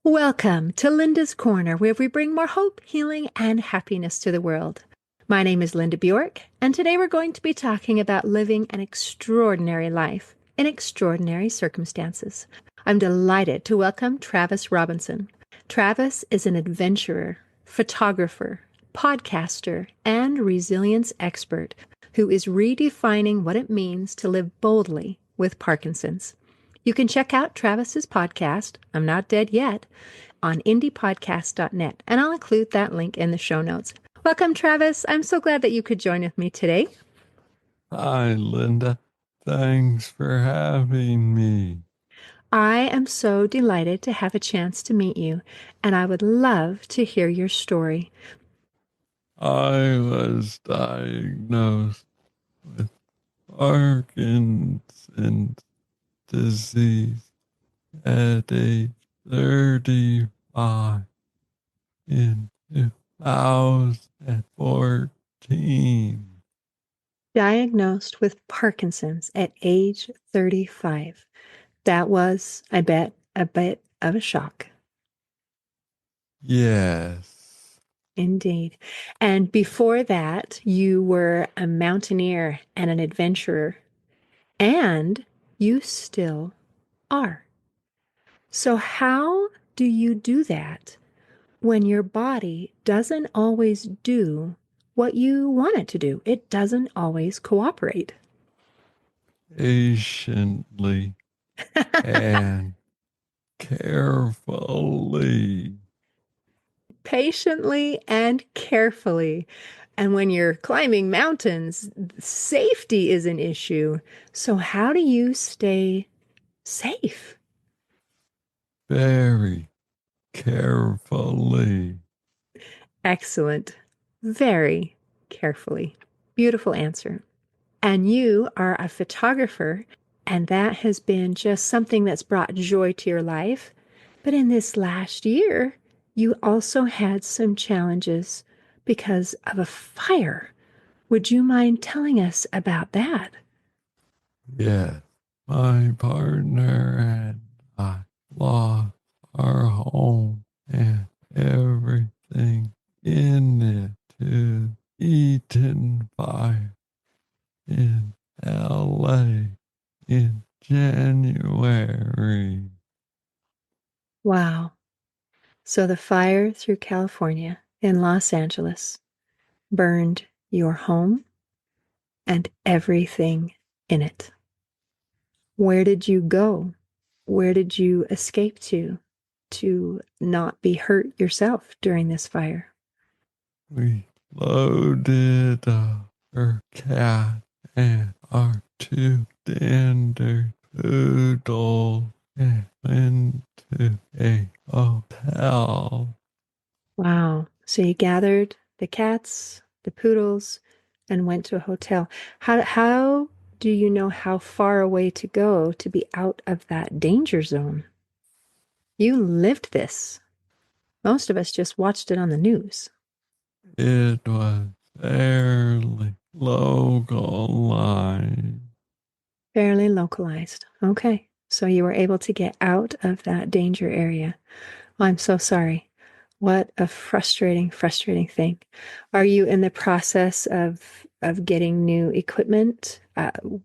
Welcome to Linda's Corner, where we bring more hope, healing, and happiness to the world. My name is Linda Bjork, and today we're going to be talking about living an extraordinary life in extraordinary circumstances. I'm delighted to welcome Travis Robinson. Travis is an adventurer, photographer, podcaster, and resilience expert who is redefining what it means to live boldly with Parkinson's. You can check out Travis's podcast, I'm Not Dead Yet, on indiepodcast.net, and I'll include that link in the show notes. Welcome, Travis. I'm so glad that you could join with me today. Hi, Linda. Thanks for having me. I am so delighted to have a chance to meet you, and I would love to hear your story. I was diagnosed with Parkinson's disease at age 35 in 2014. Diagnosed with Parkinson's at age 35. That was, I bet, a bit of a shock. Yes. Indeed. And before that, you were a mountaineer and an adventurer, and you still are. So, how do you do that when your body doesn't always do what you want it to do? It doesn't always cooperate. Patiently and carefully. Patiently and carefully. And when you're climbing mountains, safety is an issue. So, how do you stay safe? Very carefully. Excellent. Very carefully. Beautiful answer. And you are a photographer, and that has been just something that's brought joy to your life. But in this last year, you also had some challenges because of a fire. Would you mind telling us about that? Yes, my partner and I lost our home and everything in it to Eaton Fire in LA in January. Wow. So the fire through California in Los Angeles burned your home and everything in it. Where did you go? Where did you escape to not be hurt yourself during this fire? We loaded our cat and our two dander poodles and went to a hotel. Wow. So you gathered the cats, the poodles, and went to a hotel. How do you know how far away to go to be out of that danger zone? You lived this. Most of us just watched it on the news. It was fairly localized. Fairly localized. Okay. So you were able to get out of that danger area. I'm so sorry. What a frustrating thing. Are you in the process of getting new equipment?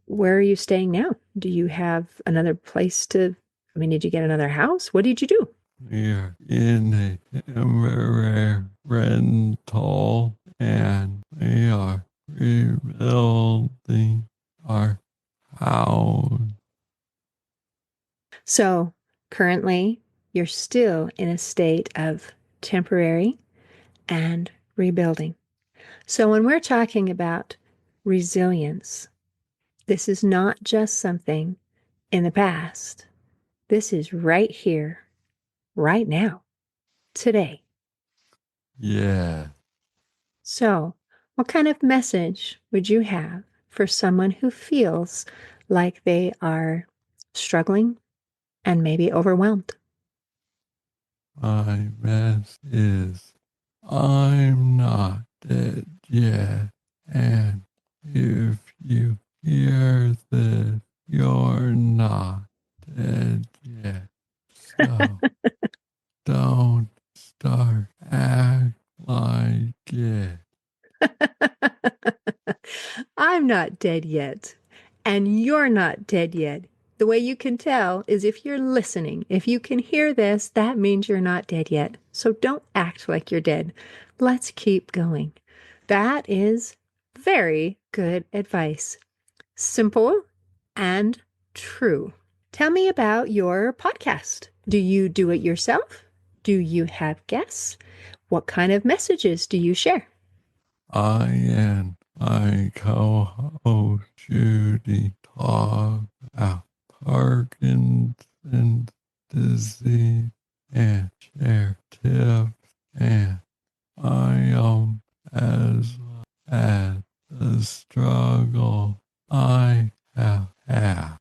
Where are you staying now? Do you have another place to, I mean, did you get another house? What did you do? We are in a temporary rental and we are rebuilding our house. So currently, you're still in a state of temporary and rebuilding. So when we're talking about resilience, this is not just something in the past. This is right here, right now, today. Yeah. So, what kind of message would you have for someone who feels like they are struggling and maybe overwhelmed? My mess is I'm not dead yet. And if you hear this, you're not So don't start act like it. I'm not dead yet, and you're not dead yet. The way you can tell is if you're listening. If you can hear this, that means you're not dead yet. So don't act like you're dead. Let's keep going. That is very good advice. Simple and true. Tell me about your podcast. Do you do it yourself? Do you have guests? What kind of messages do you share? I and my co-host Judy talk about Parkinson's disease and share tips and I am as well as the struggle I have had.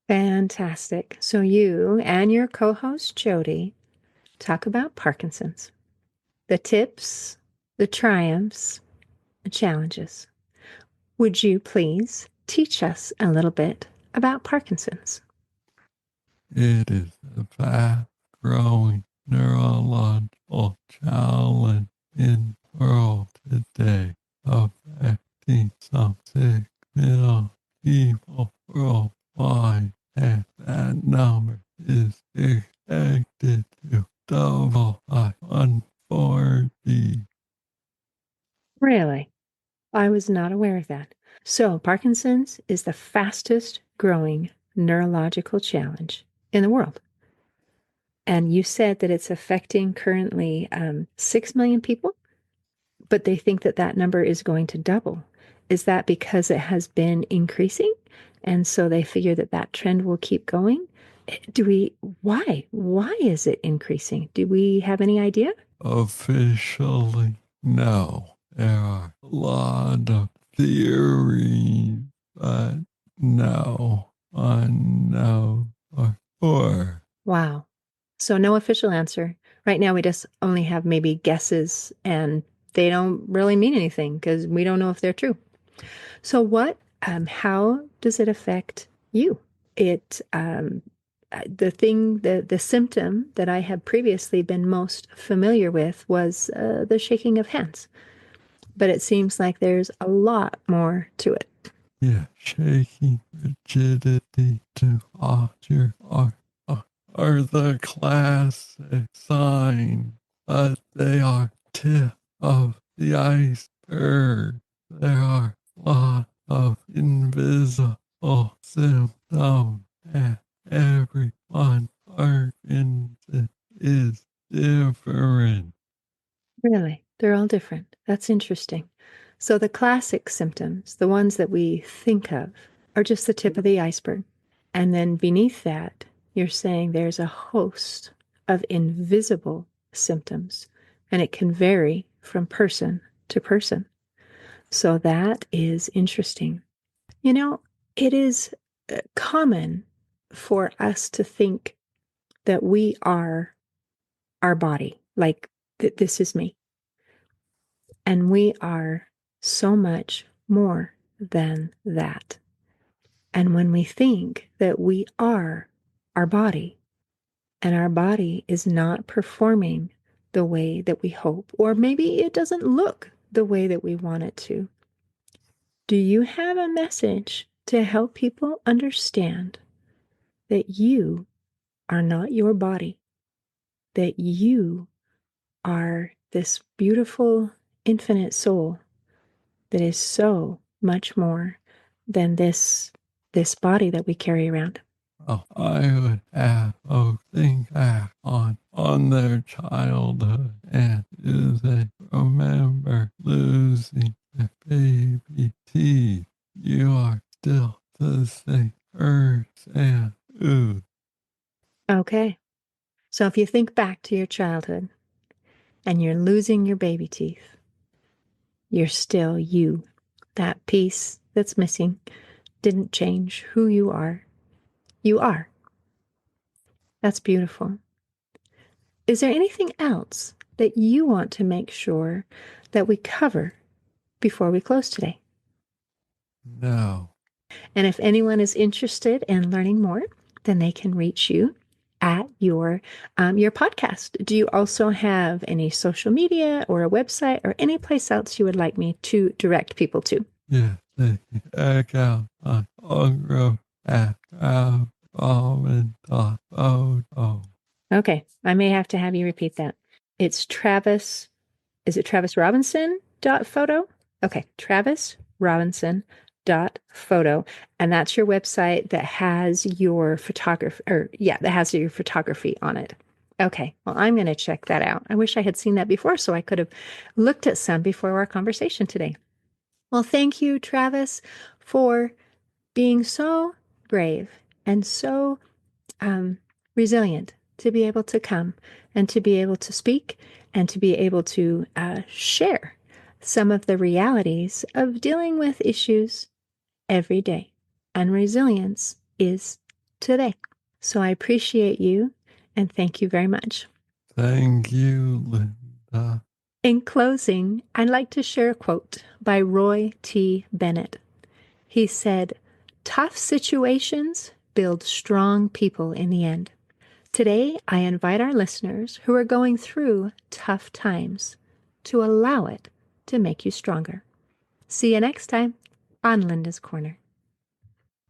Fantastic. So you and your co-host Jody talk about Parkinson's, the tips, the triumphs, the challenges. Would you please teach us a little bit about Parkinson's? It is a fast growing neurological challenge in the world today, affecting some 6 million people worldwide, and that number is expected to double by 140. Really? I was not aware of that. So, Parkinson's is the fastest growing neurological challenge in the world. And you said that it's affecting currently 6 million people, but they think that that number is going to double. Is that because it has been increasing? And so they figure that that trend will keep going? Why? Why is it increasing? Do we have any idea? Officially, no. There are a lot of theories, but no one knows for sure. Wow. So no official answer. Right now, we just only have maybe guesses, and they don't really mean anything because we don't know if they're true. So how does it affect you? The symptom that I had previously been most familiar with was the shaking of hands. But it seems like there's a lot more to it. Yeah, shaking, rigidity to posture are the classic signs, but they are tip of the iceberg. There are lots of invisible symptoms, and everyone's Parkinson is different. Really, they're all different. That's interesting. So the classic symptoms, the ones that we think of, are just the tip of the iceberg. And then beneath that, you're saying there's a host of invisible symptoms, and it can vary from person to person. So that is interesting. You know, it is common for us to think that we are our body, like this is me. And we are so much more than that. And when we think that we are our body and our body is not performing the way that we hope, or maybe it doesn't look the way that we want it to, do you have a message to help people understand that you are not your body, that you are this beautiful, infinite soul that is so much more than this body that we carry around? Oh, I would have folks think back on their childhood and do they remember losing their baby teeth? You are still the same person. Ooh, Okay. So if you think back to your childhood and you're losing your baby teeth, you're still you. That piece that's missing didn't change who you are. You are. That's beautiful. Is there anything else that you want to make sure that we cover before we close today? no. And if anyone is interested in learning more, then they can reach you at your podcast. Do you also have any social media or a website or any place else you would like me to direct people to? Yeah, they check out my autograph at travesalmond.photo. Okay, I may have to have you repeat that. It's Travis, is it Travis Robinson dot photo? Okay, Travis Robinson dot photo. And that's your website that has your photography, or yeah, that has your photography on it. Okay, well, I'm going to check that out. I wish I had seen that before so I could have looked at some before our conversation today. Well, thank you, Travis, for being so brave and so um, resilient to be able to come and to be able to speak and to be able to share some of the realities of dealing with issues every day. And resilience is today. So I appreciate you and thank you very much. Thank you, Linda. In closing, I'd like to share a quote by Roy T. Bennett. He said, "Tough situations build strong people in the end." Today, I invite our listeners who are going through tough times to allow it to make you stronger. See you next time on Linda's Corner.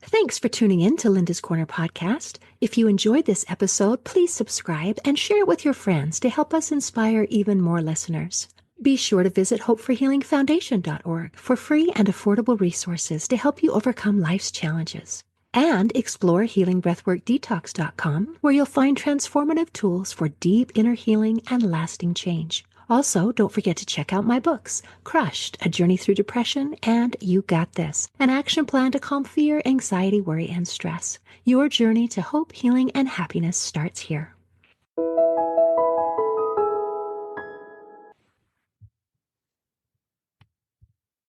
Thanks for tuning in to Linda's Corner podcast. If you enjoyed this episode, please subscribe and share it with your friends to help us inspire even more listeners. Be sure to visit hopeforhealingfoundation.org for free and affordable resources to help you overcome life's challenges. And explore healingbreathworkdetox.com, where you'll find transformative tools for deep inner healing and lasting change. Also, don't forget to check out my books, Crushed, A Journey Through Depression, and You Got This, an action plan to calm fear, anxiety, worry, and stress. Your journey to hope, healing, and happiness starts here.